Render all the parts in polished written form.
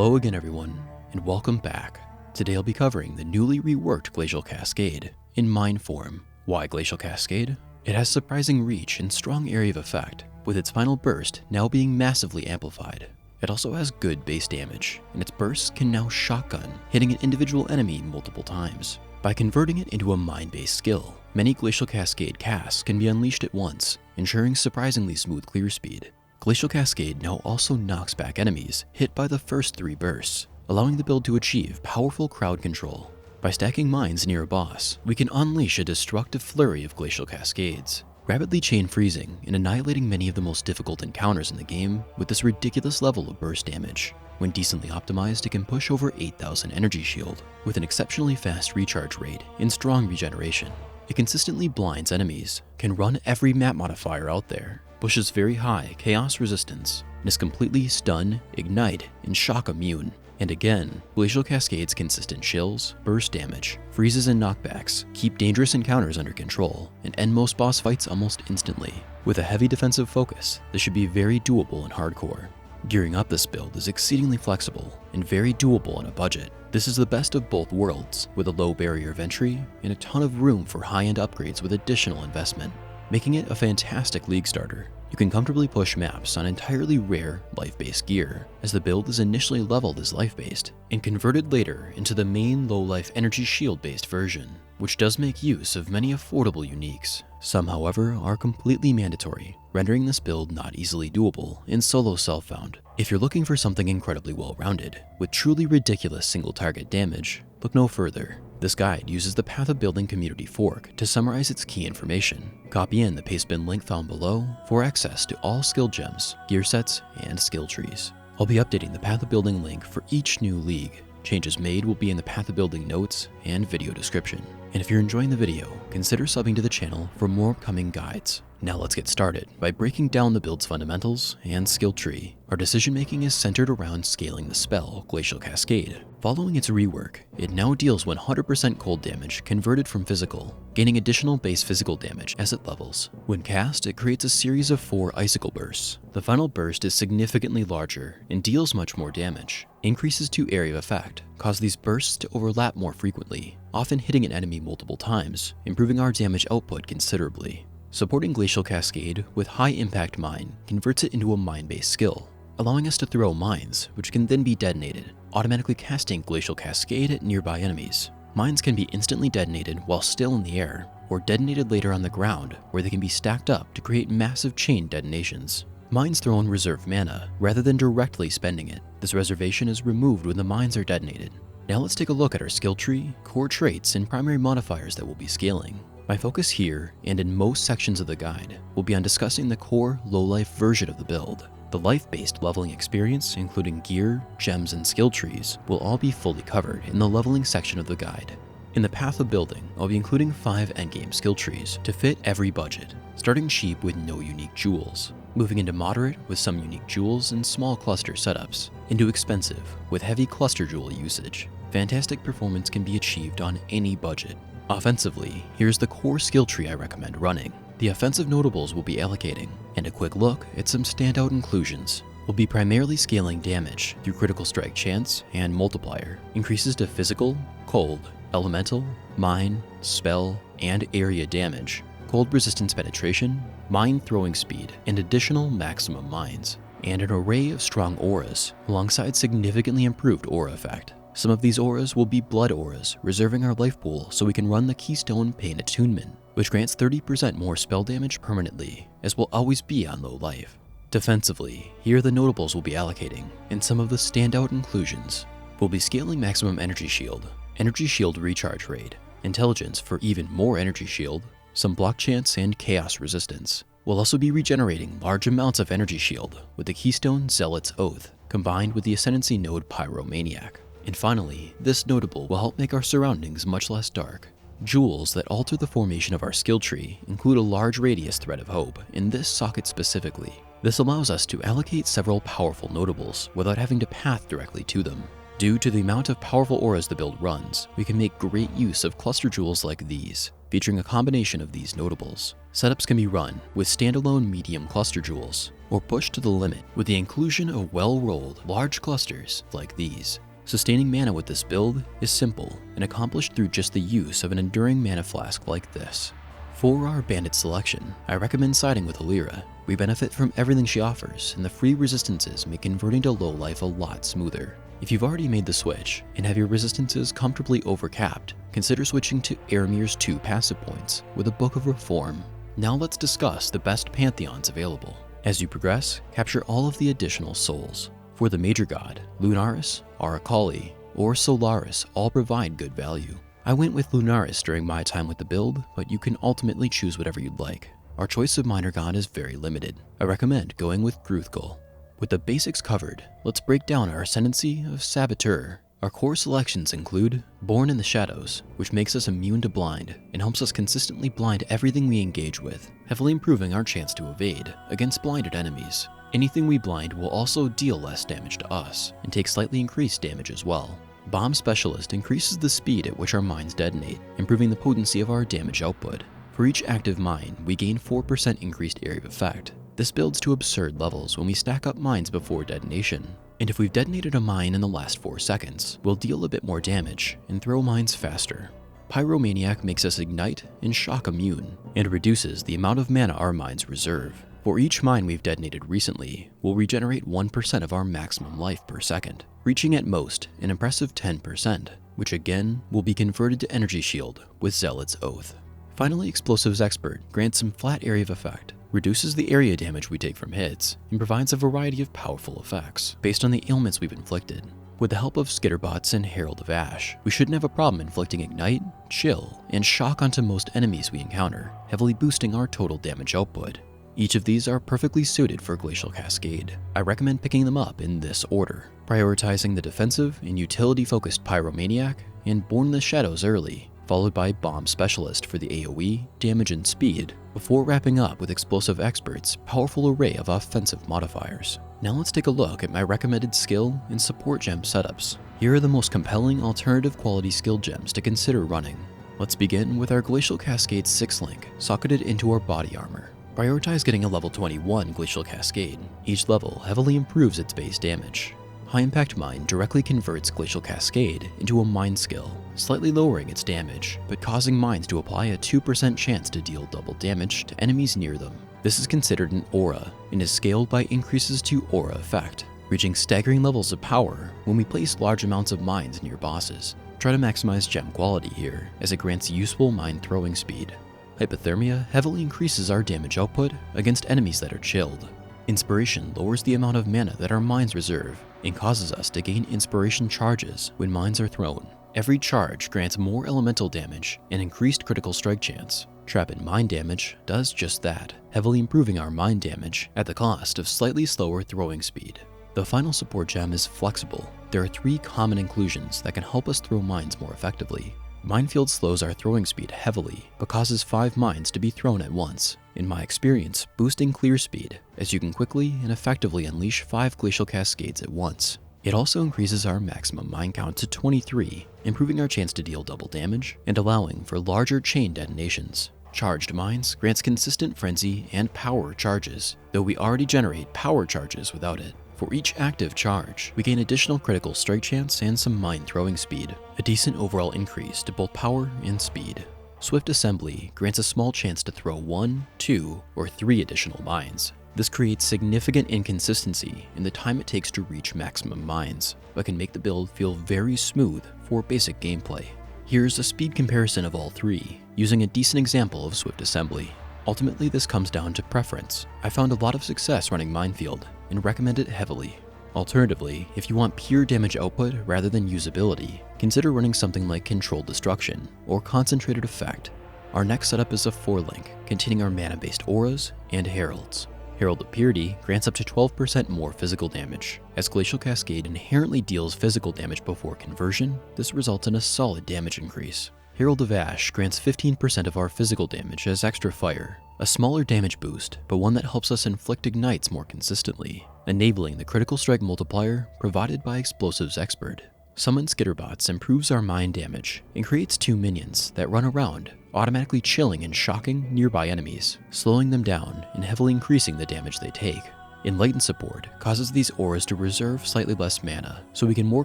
Hello again everyone, and welcome back. Today I'll be covering the newly reworked Glacial Cascade in Mine form. Why Glacial Cascade? It has surprising reach and strong area of effect, with its final burst now being massively amplified. It also has good base damage, and its bursts can now shotgun, hitting an individual enemy multiple times. By converting it into a mine-based skill, many Glacial Cascade casts can be unleashed at once, ensuring surprisingly smooth clear speed. Glacial Cascade now also knocks back enemies hit by the first 3 bursts, allowing the build to achieve powerful crowd control. By stacking mines near a boss, we can unleash a destructive flurry of Glacial Cascades, rapidly chain freezing and annihilating many of the most difficult encounters in the game with this ridiculous level of burst damage. When decently optimized, it can push over 8,000 energy shield, with an exceptionally fast recharge rate and strong regeneration. It consistently blinds enemies, can run every map modifier out there, pushes very high chaos resistance, and is completely stun, ignite, and shock immune. And again, Glacial Cascade's consistent chills, burst damage, freezes and knockbacks keep dangerous encounters under control and end most boss fights almost instantly. With a heavy defensive focus, this should be very doable in hardcore. Gearing up this build is exceedingly flexible and very doable on a budget. This is the best of both worlds, with a low barrier of entry and a ton of room for high-end upgrades with additional investment, making it a fantastic league starter. You can comfortably push maps on entirely rare, life-based gear, as the build is initially leveled as life-based, and converted later into the main low-life energy shield-based version, which does make use of many affordable uniques. Some, however, are completely mandatory, rendering this build not easily doable in solo self-found. If you're looking for something incredibly well-rounded, with truly ridiculous single-target damage, look no further. This guide uses the Path of Building community fork to summarize its key information. Copy in the pastebin link found below for access to all skill gems, gear sets, and skill trees. I'll be updating the Path of Building link for each new league. Changes made will be in the Path of Building notes and video description. And if you're enjoying the video, consider subbing to the channel for more upcoming guides. Now let's get started by breaking down the build's fundamentals and skill tree. Our decision making is centered around scaling the spell Glacial Cascade. Following its rework, it now deals 100% cold damage converted from physical, gaining additional base physical damage as it levels. When cast, it creates a series of 4 icicle bursts. The final burst is significantly larger and deals much more damage. Increases to area of effect cause these bursts to overlap more frequently, often hitting an enemy multiple times, improving our damage output considerably. Supporting Glacial Cascade with high impact mine converts it into a mine-based skill, allowing us to throw mines, which can then be detonated, automatically casting Glacial Cascade at nearby enemies. Mines can be instantly detonated while still in the air, or detonated later on the ground, where they can be stacked up to create massive chain detonations. Mines thrown reserve mana, rather than directly spending it. This reservation is removed when the mines are detonated. Now let's take a look at our skill tree, core traits, and primary modifiers that we'll be scaling. My focus here, and in most sections of the guide, will be on discussing the core low-life version of the build. The life-based leveling experience, including gear, gems, and skill trees, will all be fully covered in the leveling section of the guide. In the Path of Building, I'll be including 5 endgame skill trees to fit every budget, starting cheap with no unique jewels, moving into moderate with some unique jewels and small cluster setups, into expensive with heavy cluster jewel usage. Fantastic performance can be achieved on any budget. Offensively, here's the core skill tree I recommend running. The offensive notables we'll be allocating, and a quick look at some standout inclusions. We'll be primarily scaling damage through critical strike chance and multiplier, increases to physical, cold, elemental, mine, spell, and area damage, cold resistance penetration, mine throwing speed, and additional maximum mines, and an array of strong auras alongside significantly improved aura effect. Some of these auras will be blood auras, reserving our life pool so we can run the Keystone Pain Attunement, which grants 30% more spell damage permanently, as will always be on low life. Defensively, here are the notables we'll be allocating, and some of the standout inclusions. We'll be scaling maximum energy shield recharge rate, intelligence for even more energy shield, some block chance and chaos resistance. We'll also be regenerating large amounts of energy shield with the Keystone Zealot's Oath, combined with the Ascendancy node Pyromaniac. And finally, this notable will help make our surroundings much less dark. Jewels that alter the formation of our skill tree include a large radius thread of hope in this socket specifically. This allows us to allocate several powerful notables without having to path directly to them. Due to the amount of powerful auras the build runs, we can make great use of cluster jewels like these. featuring a combination of these notables. Setups can be run with standalone medium cluster jewels, or pushed to the limit with the inclusion of well-rolled large clusters like these. Sustaining mana with this build is simple and accomplished through just the use of an enduring mana flask like this. For our Bandit selection, I recommend siding with Alira. We benefit from everything she offers, and the free resistances make converting to low life a lot smoother. If you've already made the switch and have your resistances comfortably overcapped, consider switching to Aramir's 2 passive points with a Book of Reform. Now let's discuss the best Pantheons available. As you progress, capture all of the additional souls. For the major god, Lunaris, Aracali, or Solaris all provide good value. I went with Lunaris during my time with the build, but you can ultimately choose whatever you'd like. Our choice of minor god is very limited. I recommend going with Gruthgul. With the basics covered, let's break down our Ascendancy of Saboteur. Our core selections include Born in the Shadows, which makes us immune to blind and helps us consistently blind everything we engage with, heavily improving our chance to evade against blinded enemies. Anything we blind will also deal less damage to us and take slightly increased damage as well. Bomb Specialist increases the speed at which our mines detonate, improving the potency of our damage output. For each active mine, we gain 4% increased area of effect. This builds to absurd levels when we stack up mines before detonation. And if we've detonated a mine in the last 4 seconds, we'll deal a bit more damage and throw mines faster. Pyromaniac makes us ignite and shock immune, and reduces the amount of mana our mines reserve. For each mine we've detonated recently, we'll regenerate 1% of our maximum life per second, reaching at most an impressive 10%, which again will be converted to Energy Shield with Zealot's Oath. Finally, Explosives Expert grants some flat area of effect, reduces the area damage we take from hits, and provides a variety of powerful effects based on the ailments we've inflicted. With the help of Skitterbots and Herald of Ash, we shouldn't have a problem inflicting Ignite, Chill, and Shock onto most enemies we encounter, heavily boosting our total damage output. Each of these are perfectly suited for Glacial Cascade. I recommend picking them up in this order, prioritizing the defensive and utility-focused Pyromaniac and Born in the Shadows early, followed by Bomb Specialist for the AoE, damage, and speed, before wrapping up with Explosive Expert's powerful array of offensive modifiers. Now let's take a look at my recommended skill and support gem setups. Here are the most compelling alternative quality skill gems to consider running. Let's begin with our Glacial Cascade 6-link socketed into our body armor. Prioritize getting a level 21 Glacial Cascade. Each level heavily improves its base damage. High Impact Mine directly converts Glacial Cascade into a mine skill, slightly lowering its damage, but causing mines to apply a 2% chance to deal double damage to enemies near them. This is considered an aura, and is scaled by increases to aura effect, reaching staggering levels of power when we place large amounts of mines near bosses. Try to maximize gem quality here, as it grants useful mine throwing speed. Hypothermia heavily increases our damage output against enemies that are chilled. Inspiration lowers the amount of mana that our mines reserve, and causes us to gain inspiration charges when mines are thrown. Every charge grants more elemental damage and increased critical strike chance. Trap and mine damage does just that, heavily improving our mine damage at the cost of slightly slower throwing speed. The final support gem is Flexible. There are 3 common inclusions that can help us throw mines more effectively. Minefield slows our throwing speed heavily, but causes 5 mines to be thrown at once, in my experience boosting clear speed, as you can quickly and effectively unleash 5 Glacial Cascades at once. It also increases our maximum mine count to 23, improving our chance to deal double damage and allowing for larger chain detonations. Charged Mines grants consistent frenzy and power charges, though we already generate power charges without it. For each active charge, we gain additional critical strike chance and some mine throwing speed, a decent overall increase to both power and speed. Swift Assembly grants a small chance to throw 1, 2, or 3 additional mines. This creates significant inconsistency in the time it takes to reach maximum mines, but can make the build feel very smooth for basic gameplay. Here's a speed comparison of all 3, using a decent example of Swift Assembly. Ultimately, this comes down to preference. I found a lot of success running Minefield, and recommend it heavily. Alternatively, if you want pure damage output rather than usability, consider running something like Controlled Destruction or Concentrated Effect. Our next setup is a 4-link, containing our mana-based auras and heralds. Herald of Purity grants up to 12% more physical damage. As Glacial Cascade inherently deals physical damage before conversion, this results in a solid damage increase. Herald of Ash grants 15% of our physical damage as extra fire, a smaller damage boost, but one that helps us inflict ignites more consistently, enabling the critical strike multiplier provided by Explosives Expert. Summon Skitterbots improves our mine damage and creates 2 minions that run around automatically chilling and shocking nearby enemies, slowing them down and heavily increasing the damage they take. Enlighten support causes these auras to reserve slightly less mana, so we can more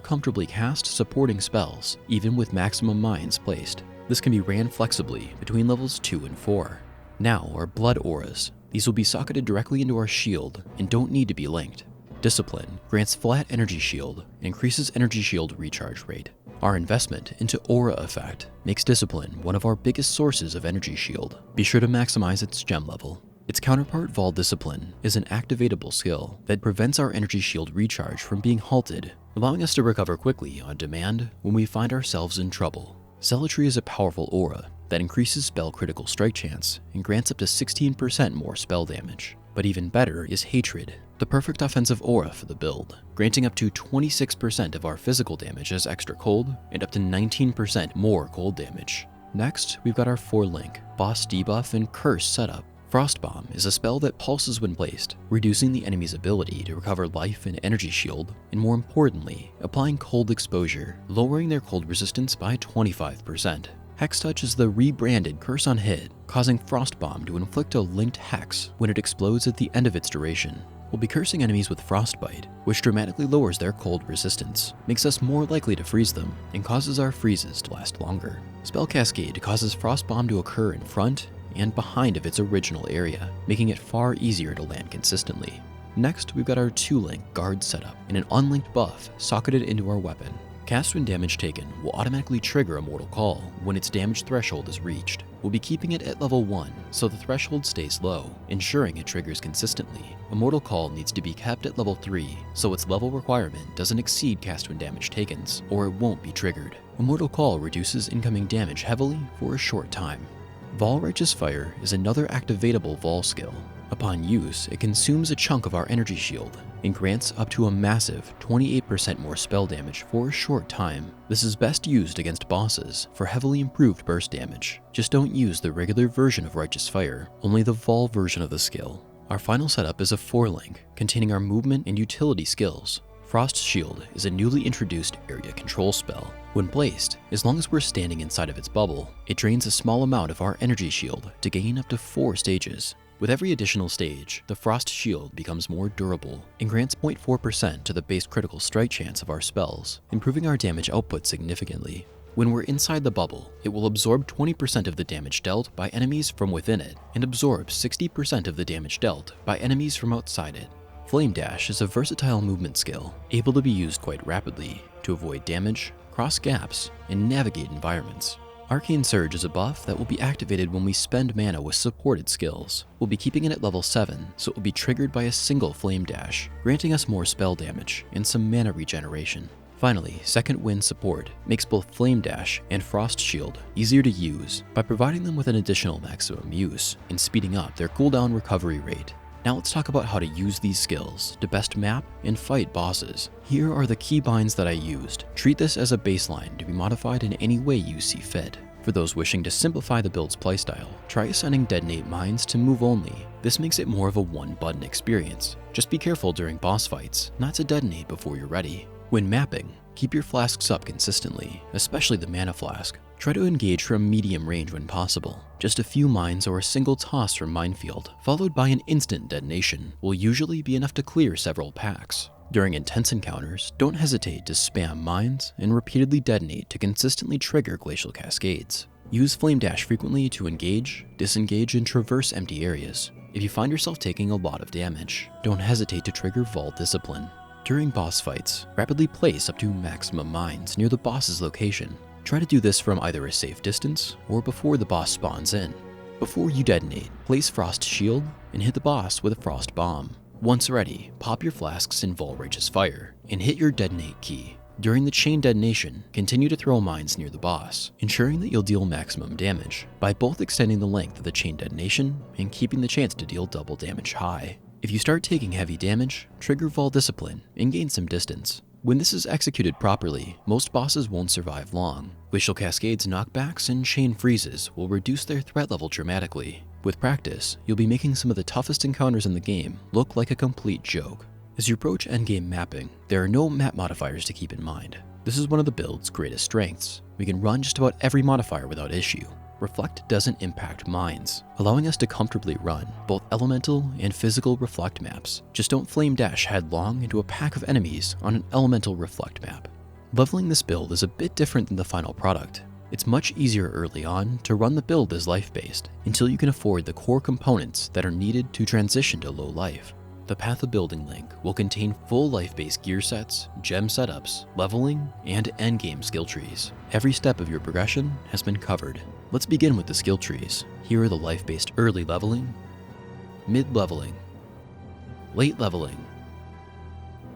comfortably cast supporting spells, even with maximum mines placed. This can be ran flexibly between levels 2 and 4. Now, our blood auras. These will be socketed directly into our shield and don't need to be linked. Discipline grants flat energy shield and increases energy shield recharge rate. Our investment into aura effect makes Discipline one of our biggest sources of energy shield. Be sure to maximize its gem level. Its counterpart, Vol Discipline, is an activatable skill that prevents our energy shield recharge from being halted, allowing us to recover quickly on demand when we find ourselves in trouble. Zealotry is a powerful aura that increases spell critical strike chance and grants up to 16% more spell damage. But even better is Hatred, the perfect offensive aura for the build, granting up to 26% of our physical damage as extra cold and up to 19% more cold damage. Next, we've got our 4-link, Boss Debuff and Curse setup. Frost Bomb is a spell that pulses when placed, reducing the enemy's ability to recover life and energy shield, and more importantly, applying cold exposure, lowering their cold resistance by 25%. Hex Touch is the rebranded Curse on hit, causing Frost Bomb to inflict a linked hex when it explodes at the end of its duration. We'll be cursing enemies with Frostbite, which dramatically lowers their cold resistance, makes us more likely to freeze them, and causes our freezes to last longer. Spell Cascade causes Frost Bomb to occur in front and behind of its original area, making it far easier to land consistently. Next, we've got our 2-link Guard setup and an unlinked buff socketed into our weapon. Cast when damage taken will automatically trigger a Mortal Call when its damage threshold is reached. We'll be keeping it at level 1, so the threshold stays low, ensuring it triggers consistently. A Mortal Call needs to be kept at level 3, so its level requirement doesn't exceed cast when damage taken's, or it won't be triggered. A Mortal Call reduces incoming damage heavily for a short time. Vol Righteous Fire is another activatable Vol skill. Upon use, it consumes a chunk of our energy shield and grants up to a massive 28% more spell damage for a short time. This is best used against bosses for heavily improved burst damage. Just don't use the regular version of Righteous Fire, only the Vol version of the skill. Our final setup is a 4-link containing our movement and utility skills. Frost Shield is a newly introduced area control spell. When placed, as long as we're standing inside of its bubble, it drains a small amount of our energy shield to gain up to 4 stages. With every additional stage, the Frost Shield becomes more durable and grants 0.4% to the base critical strike chance of our spells, improving our damage output significantly. When we're inside the bubble, it will absorb 20% of the damage dealt by enemies from within it and absorb 60% of the damage dealt by enemies from outside it. Flame Dash is a versatile movement skill, able to be used quite rapidly to avoid damage, cross gaps, and navigate environments. Arcane Surge is a buff that will be activated when we spend mana with supported skills. We'll be keeping it at level 7, so it will be triggered by a single Flame Dash, granting us more spell damage and some mana regeneration. Finally, Second Wind support makes both Flame Dash and Frost Shield easier to use by providing them with an additional maximum use and speeding up their cooldown recovery rate. Now let's talk about how to use these skills to best map and fight bosses. Here are the keybinds that I used. Treat this as a baseline to be modified in any way you see fit. For those wishing to simplify the build's playstyle, try assigning Detonate Mines to move only. This makes it more of a one-button experience. Just be careful during boss fights not to detonate before you're ready. When mapping, keep your flasks up consistently, especially the mana flask. Try to engage from medium range when possible. Just a few mines or a single toss from minefield, followed by an instant detonation, will usually be enough to clear several packs. During intense encounters, don't hesitate to spam mines and repeatedly detonate to consistently trigger Glacial Cascades. Use Flame Dash frequently to engage, disengage, and traverse empty areas. If you find yourself taking a lot of damage, don't hesitate to trigger Vol Discipline. During boss fights, rapidly place up to maximum mines near the boss's location. Try to do this from either a safe distance or before the boss spawns in. Before you detonate, place Frost Shield and hit the boss with a Frost Bomb. Once ready, pop your flasks in Vol Righteous Fire and hit your detonate key. During the chain detonation, continue to throw mines near the boss, ensuring that you'll deal maximum damage by both extending the length of the chain detonation and keeping the chance to deal double damage high. If you start taking heavy damage, trigger Vol Discipline and gain some distance. When this is executed properly, most bosses won't survive long. Glacial Cascade's knockbacks and chain freezes will reduce their threat level dramatically. With practice, you'll be making some of the toughest encounters in the game look like a complete joke. As you approach endgame mapping, there are no map modifiers to keep in mind. This is one of the build's greatest strengths. We can run just about every modifier without issue. Reflect doesn't impact mines, allowing us to comfortably run both elemental and physical Reflect maps. Just don't flame dash headlong into a pack of enemies on an elemental Reflect map. Leveling this build is a bit different than the final product. It's much easier early on to run the build as life-based until you can afford the core components that are needed to transition to low life. The Path of Building link will contain full life-based gear sets, gem setups, leveling, and endgame skill trees. Every step of your progression has been covered. Let's begin with the skill trees. Here are the life-based early leveling, mid-leveling, late leveling,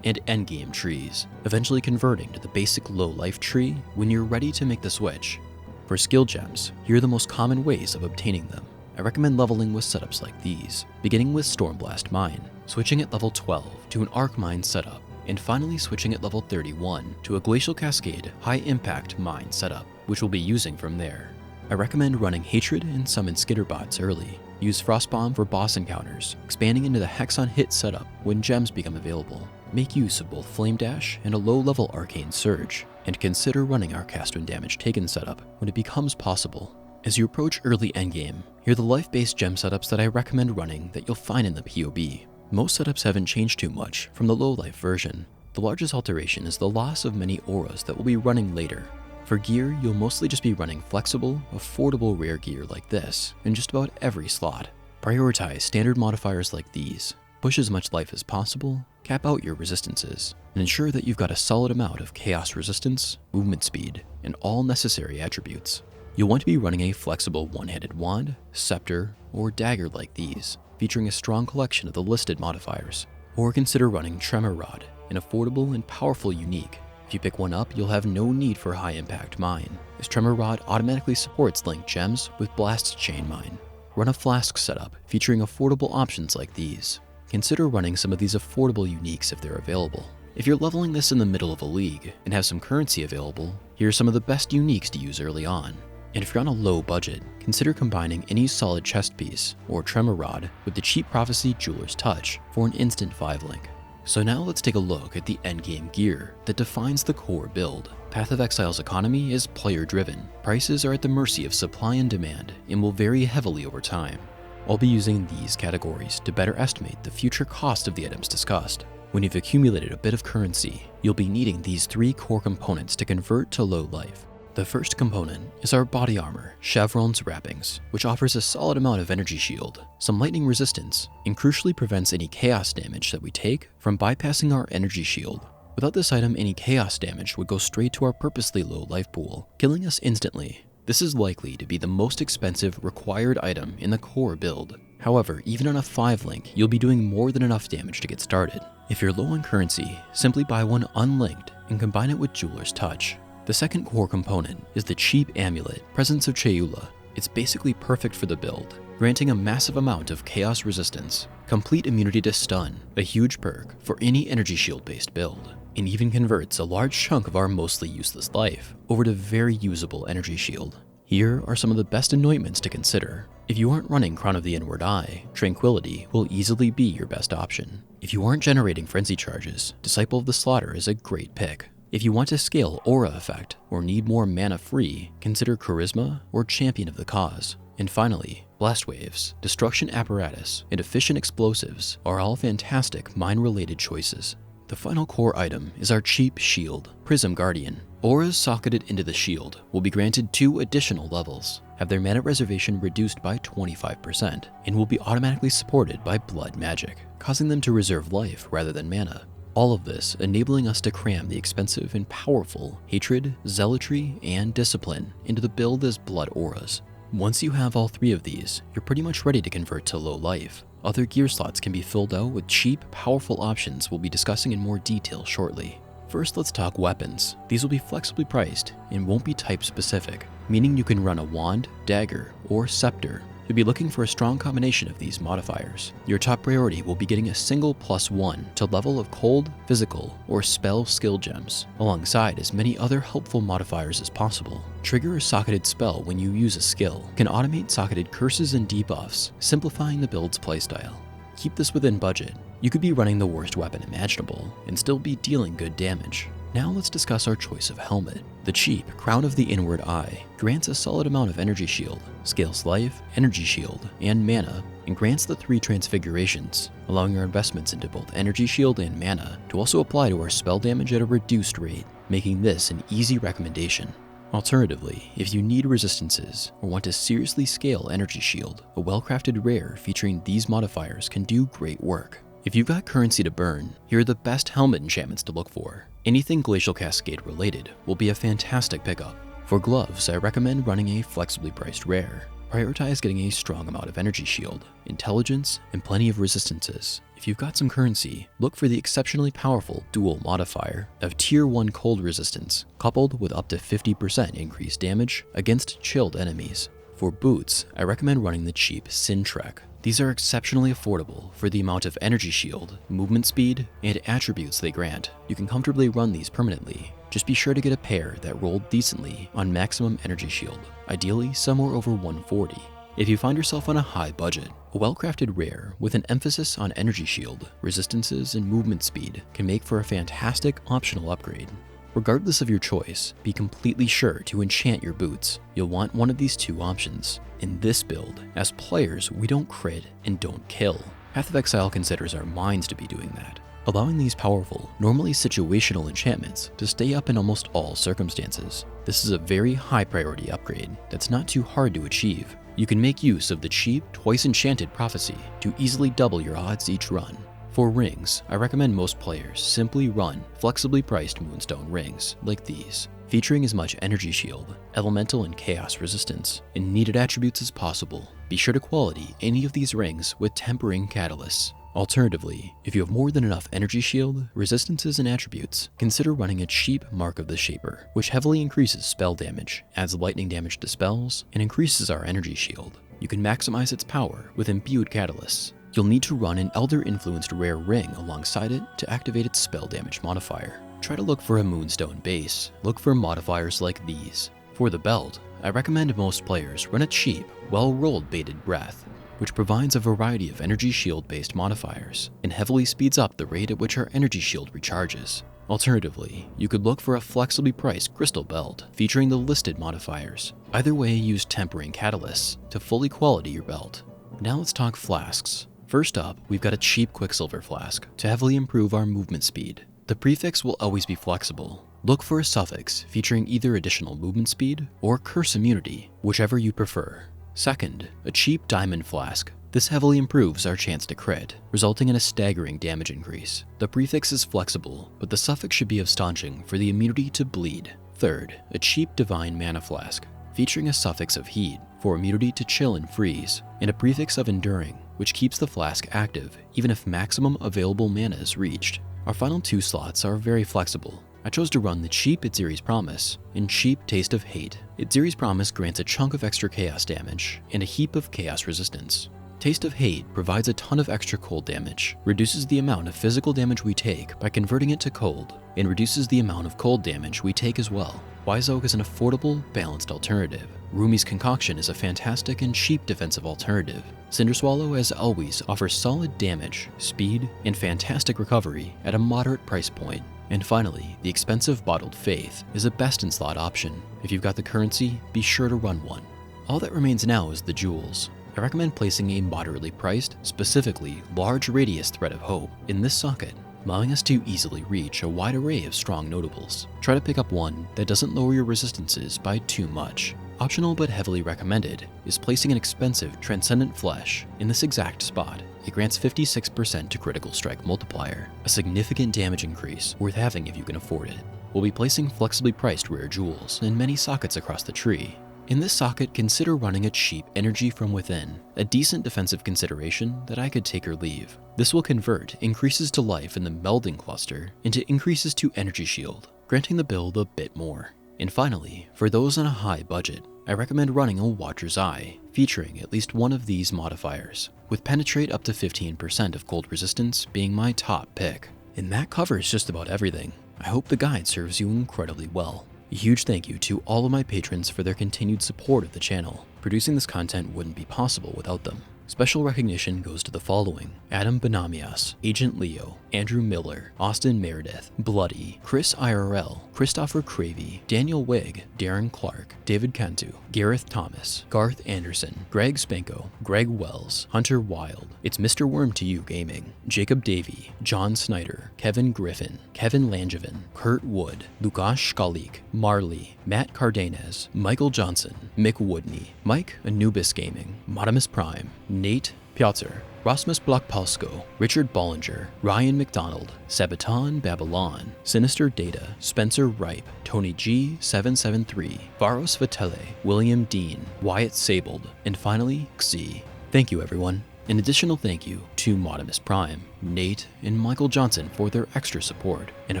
and endgame trees, eventually converting to the basic low life tree when you're ready to make the switch. For skill gems, here are the most common ways of obtaining them. I recommend leveling with setups like these, beginning with Stormblast Mine, switching at level 12 to an Arc Mine setup, and finally switching at level 31 to a Glacial Cascade high impact mine setup, which we'll be using from there. I recommend running Hatred and Summon Skitterbots early. Use Frostbomb for boss encounters, expanding into the Hex on Hit setup when gems become available. Make use of both Flame Dash and a low-level Arcane Surge, and consider running our Cast When Damage Taken setup when it becomes possible. As you approach early endgame, here are the life-based gem setups that I recommend running that you'll find in the POB. Most setups haven't changed too much from the low-life version. The largest alteration is the loss of many auras that will be running later. For gear, you'll mostly just be running flexible, affordable rare gear like this in just about every slot. Prioritize standard modifiers like these. Push as much life as possible, cap out your resistances, and ensure that you've got a solid amount of chaos resistance, movement speed, and all necessary attributes. You'll want to be running a flexible one-handed wand, scepter, or dagger like these, featuring a strong collection of the listed modifiers. Or consider running Tremor Rod, an affordable and powerful unique. If you pick one up, you'll have no need for high impact mine, as Tremor Rod automatically supports linked gems with Blast Chain Mine. Run a Flask setup featuring affordable options like these. Consider running some of these affordable uniques if they're available. If you're leveling this in the middle of a league and have some currency available, here are some of the best uniques to use early on. And if you're on a low budget, consider combining any solid chest piece or Tremor Rod with the cheap Prophecy Jeweler's Touch for an instant 5-link. So now let's take a look at the endgame gear that defines the core build. Path of Exile's economy is player-driven. Prices are at the mercy of supply and demand and will vary heavily over time. I'll be using these categories to better estimate the future cost of the items discussed. When you've accumulated a bit of currency, you'll be needing these 3 core components to convert to low life. The first component is our body armor, Chevron's Wrappings, which offers a solid amount of energy shield, some lightning resistance, and crucially prevents any chaos damage that we take from bypassing our energy shield. Without this item, any chaos damage would go straight to our purposely low life pool, killing us instantly. This is likely to be the most expensive required item in the core build. However, even on a 5-link, you'll be doing more than enough damage to get started. If you're low on currency, simply buy one unlinked and combine it with Jeweler's Touch. The second core component is the cheap Amulet, Presence of Chayula. It's basically perfect for the build, granting a massive amount of chaos resistance, complete immunity to stun, a huge perk for any energy shield based build, and even converts a large chunk of our mostly useless life over to very usable energy shield. Here are some of the best anointments to consider. If you aren't running Crown of the Inward Eye, Tranquility will easily be your best option. If you aren't generating frenzy charges, Disciple of the Slaughter is a great pick. If you want to scale Aura Effect or need more mana free, consider Charisma or Champion of the Cause. And finally, Blast Waves, Destruction Apparatus, and Efficient Explosives are all fantastic mine-related choices. The final core item is our cheap shield, Prism Guardian. Auras socketed into the shield will be granted 2 additional levels, have their mana reservation reduced by 25%, and will be automatically supported by Blood Magic, causing them to reserve life rather than mana. All of this enabling us to cram the expensive and powerful Hatred, Zealotry, and Discipline into the build as Blood Auras. Once you have all 3 of these, you're pretty much ready to convert to low life. Other gear slots can be filled out with cheap, powerful options we'll be discussing in more detail shortly. First, let's talk weapons. These will be flexibly priced and won't be type specific, meaning you can run a wand, dagger, or scepter. You'll be looking for a strong combination of these modifiers. Your top priority will be getting a single +1 to level of cold, physical, or spell skill gems, alongside as many other helpful modifiers as possible. Trigger a socketed spell when you use a skill, can automate socketed curses and debuffs, simplifying the build's playstyle. Keep this within budget. You could be running the worst weapon imaginable and still be dealing good damage. Now let's discuss our choice of helmet. The cheap Crown of the Inward Eye grants a solid amount of energy shield, scales life, energy shield, and mana, and grants the 3 transfigurations, allowing our investments into both energy shield and mana to also apply to our spell damage at a reduced rate, making this an easy recommendation. Alternatively, if you need resistances or want to seriously scale energy shield, a well-crafted rare featuring these modifiers can do great work. If you've got currency to burn, here are the best helmet enchantments to look for. Anything Glacial Cascade related will be a fantastic pickup. For gloves, I recommend running a flexibly priced rare. Prioritize getting a strong amount of energy shield, intelligence, and plenty of resistances. If you've got some currency, look for the exceptionally powerful dual modifier of tier 1 cold resistance, coupled with up to 50% increased damage against chilled enemies. For boots, I recommend running the cheap Sin Trek. These are exceptionally affordable for the amount of energy shield, movement speed, and attributes they grant. You can comfortably run these permanently. Just be sure to get a pair that rolled decently on maximum energy shield, ideally somewhere over 140. If you find yourself on a high budget, a well-crafted rare with an emphasis on energy shield, resistances, and movement speed can make for a fantastic optional upgrade. Regardless of your choice, be completely sure to enchant your boots. You'll want one of these 2 options. In this build, as players, we don't crit and don't kill. Path of Exile considers our minds to be doing that, allowing these powerful, normally situational enchantments to stay up in almost all circumstances. This is a very high priority upgrade that's not too hard to achieve. You can make use of the cheap, twice enchanted Prophecy to easily double your odds each run. For rings, I recommend most players simply run flexibly priced Moonstone rings like these, featuring as much energy shield, elemental and chaos resistance, and needed attributes as possible. Be sure to quality any of these rings with tempering catalysts. Alternatively, if you have more than enough energy shield, resistances, and attributes, consider running a cheap Mark of the Shaper, which heavily increases spell damage, adds lightning damage to spells, and increases our energy shield. You can maximize its power with imbued catalysts. You'll need to run an Elder-influenced rare ring alongside it to activate its spell damage modifier. Try to look for a Moonstone base. Look for modifiers like these. For the belt, I recommend most players run a cheap, well-rolled Baited Breath, which provides a variety of energy shield-based modifiers and heavily speeds up the rate at which our energy shield recharges. Alternatively, you could look for a flexibly priced crystal belt featuring the listed modifiers. Either way, use tempering catalysts to fully quality your belt. Now let's talk flasks. First up, we've got a cheap Quicksilver flask to heavily improve our movement speed. The prefix will always be flexible. Look for a suffix featuring either additional movement speed or curse immunity, whichever you prefer. Second, a cheap diamond flask. This heavily improves our chance to crit, resulting in a staggering damage increase. The prefix is flexible, but the suffix should be of staunching for the immunity to bleed. Third, a cheap divine mana flask, featuring a suffix of heat for immunity to chill and freeze, and a prefix of enduring, which keeps the flask active even if maximum available mana is reached. Our final 2 slots are very flexible. I chose to run the cheap Itziri's Promise and cheap Taste of Hate. Itziri's Promise grants a chunk of extra chaos damage and a heap of chaos resistance. Taste of Hate provides a ton of extra cold damage, reduces the amount of physical damage we take by converting it to cold, and reduces the amount of cold damage we take as well. Wise Oak is an affordable, balanced alternative. Rumi's Concoction is a fantastic and cheap defensive alternative. Cinderswallow, as always, offers solid damage, speed, and fantastic recovery at a moderate price point. And finally, the expensive Bottled Faith is a best-in-slot option. If you've got the currency, be sure to run one. All that remains now is the jewels. I recommend placing a moderately priced, specifically large radius Thread of Hope in this socket, allowing us to easily reach a wide array of strong notables. Try to pick up one that doesn't lower your resistances by too much. Optional but heavily recommended is placing an expensive Transcendent Flesh in this exact spot. It grants 56% to critical strike multiplier, a significant damage increase worth having if you can afford it. We'll be placing flexibly priced rare jewels in many sockets across the tree. In this socket, consider running a cheap Energy from Within, a decent defensive consideration that I could take or leave. This will convert increases to life in the melding cluster into increases to energy shield, granting the build a bit more. And finally, for those on a high budget, I recommend running a Watcher's Eye, featuring at least one of these modifiers, with Penetrate up to 15% of cold resistance being my top pick. And that covers just about everything. I hope the guide serves you incredibly well. A huge thank you to all of my patrons for their continued support of the channel. Producing this content wouldn't be possible without them. Special recognition goes to the following: Adam Benamias, Agent Leo, Andrew Miller, Austin Meredith, Bloody, Chris IRL, Christopher Cravey, Daniel Wigg, Darren Clark, David Cantu, Gareth Thomas, Garth Anderson, Greg Spanko, Greg Wells, Hunter Wild, It's Mr. Worm to You Gaming, Jacob Davey, John Snyder, Kevin Griffin, Kevin Langevin, Kurt Wood, Lukasz Skalik, Marley, Matt Cardenas, Michael Johnson, Mick Woodney, Mike Anubis Gaming, Modimus Prime, Nate Piotr, Rasmus Blockpalsko, Richard Bollinger, Ryan McDonald, Sabaton Babylon, Sinister Data, Spencer Ripe, Tony G773, Varos Vitele, William Dean, Wyatt Sabled, and finally, Xi. Thank you everyone. An additional thank you to Modimus Prime, Nate, and Michael Johnson for their extra support, and a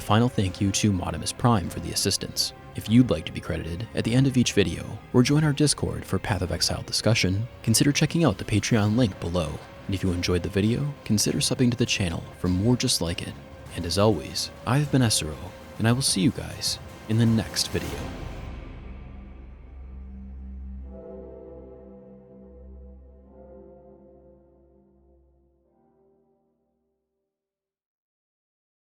final thank you to Modimus Prime for the assistance. If you'd like to be credited at the end of each video, or join our Discord for Path of Exile discussion, consider checking out the Patreon link below. And if you enjoyed the video, consider subbing to the channel for more just like it. And as always, I've been Esero, and I will see you guys in the next video.